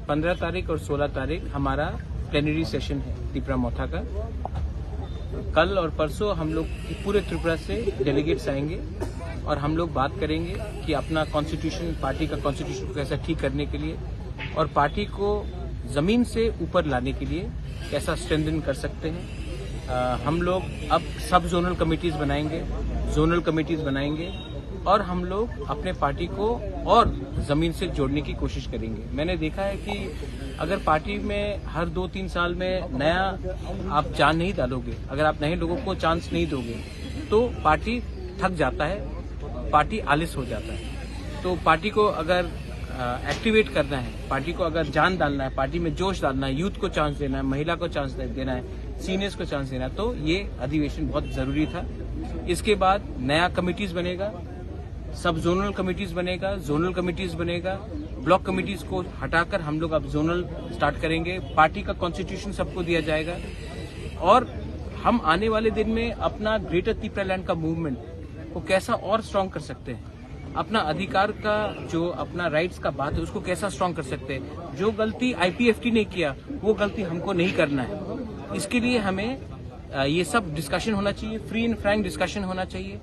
पंद्रह तारीख और 16 तारीख हमारा प्लेनरी सेशन है त्रिपुरा मोथा का। कल और परसों हम लोग पूरे त्रिपुरा से डेलीगेट्स आएंगे और हम लोग बात करेंगे कि अपना कॉन्स्टिट्यूशन, पार्टी का कॉन्स्टिट्यूशन को कैसा ठीक करने के लिए और पार्टी को जमीन से ऊपर लाने के लिए कैसा स्ट्रेंथन कर सकते हैं। हम लोग अब सब जोनल कमेटीज बनाएंगे, जोनल कमेटीज बनाएंगे और हम लोग अपने पार्टी को और जमीन से जोड़ने की कोशिश करेंगे। मैंने देखा है कि अगर पार्टी में हर 2-3 साल में नया आप जान नहीं डालोगे, अगर आप नए लोगों को चांस नहीं दोगे तो पार्टी थक जाता है, पार्टी आलस हो जाता है। तो पार्टी को अगर एक्टिवेट करना है, पार्टी को अगर जान डालना है, पार्टी में जोश डालना है, यूथ को चांस देना है, महिला को चांस देना है, सीनियर्स को चांस देना है, तो ये अधिवेशन बहुत जरूरी था। इसके बाद नया कमिटीज बनेगा, सब जोनल कमिटीज बनेगा, जोनल कमिटीज बनेगा, ब्लॉक कमिटीज को हटाकर हम लोग अब जोनल स्टार्ट करेंगे। पार्टी का कॉन्स्टिट्यूशन सबको दिया जाएगा और हम आने वाले दिन में अपना ग्रेटर त्रिपुरा लैंड का मूवमेंट को कैसा और स्ट्रांग कर सकते हैं, अपना अधिकार का जो अपना राइट्स का बात है उसको कैसा स्ट्रांग कर सकते हैं। जो गलती IPFT ने किया वो गलती हमको नहीं करना है। इसके लिए हमें ये सब डिस्कशन होना चाहिए, फ्री एंड फ्रैंक डिस्कशन होना चाहिए,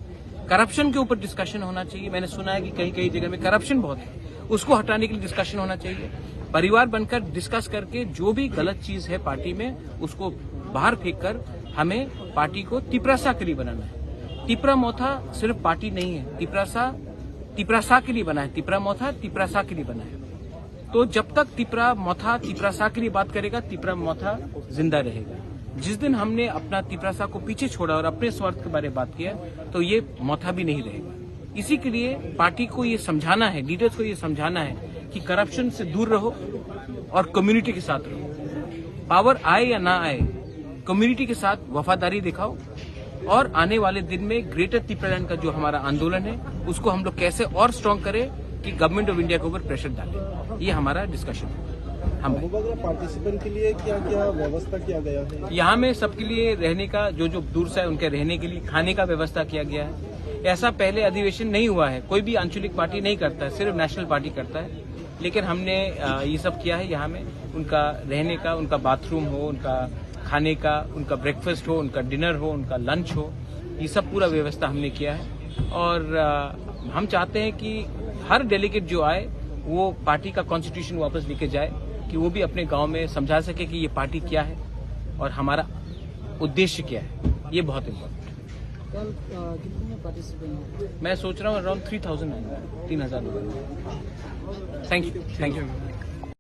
करप्शन के ऊपर डिस्कशन होना चाहिए। मैंने सुना है कि कई कई जगह में करप्शन बहुत है, उसको हटाने के लिए डिस्कशन होना चाहिए। परिवार बनकर डिस्कस करके जो भी गलत चीज है पार्टी में उसको बाहर फेंक कर हमें पार्टी को त्रिपुरा के लिए बनाना है। त्रिपुरा मोथा सिर्फ पार्टी नहीं है, त्रिपुरा के लिए बना है, त्रिपुरा मोथा त्रिपुरा के लिए बना है। तो जब तक त्रिपुरा मोथा त्रिपुरा के लिए बात करेगा, त्रिपुरा मोथा जिंदा रहेगा। जिस दिन हमने अपना त्रिपुरा को पीछे छोड़ा और अपने स्वार्थ के बारे में बात किया तो ये मोथा भी नहीं रहेगा। इसी के लिए पार्टी को ये समझाना है, लीडर्स को ये समझाना है कि करप्शन से दूर रहो और कम्युनिटी के साथ रहो। पावर आए या ना आए, कम्युनिटी के साथ वफादारी दिखाओ और आने वाले दिन में ग्रेटर त्रिपुरा लैंड का जो हमारा आंदोलन है उसको हम लोग कैसे और स्ट्रांग करें कि गवर्नमेंट ऑफ इंडिया के ऊपर प्रेशर डालें। ये हमारा डिस्कशन है। हम पार्टिसिपेंट के लिए क्या क्या व्यवस्था किया गया है? यहाँ में सबके लिए रहने का, जो दूर से है उनके रहने के लिए खाने का व्यवस्था किया गया है। ऐसा पहले अधिवेशन नहीं हुआ है, कोई भी आंचलिक पार्टी नहीं करता है, सिर्फ नेशनल पार्टी करता है। लेकिन हमने ये सब किया है। यहाँ में उनका रहने का, उनका बाथरूम हो, उनका खाने का, उनका ब्रेकफास्ट हो, उनका डिनर हो, उनका लंच हो, ये सब पूरा व्यवस्था हमने किया है। और हम चाहते हैं कि हर डेलीगेट जो आए वो पार्टी का कॉन्स्टिट्यूशन वापस लेके जाए, कि वो भी अपने गांव में समझा सके कि ये पार्टी क्या है और हमारा उद्देश्य क्या है। ये बहुत इम्पोर्टेंट है। कल कितने पार्टिसिपेंट? मैं सोच रहा हूँ अराउंड 3000 लोग। Thank you.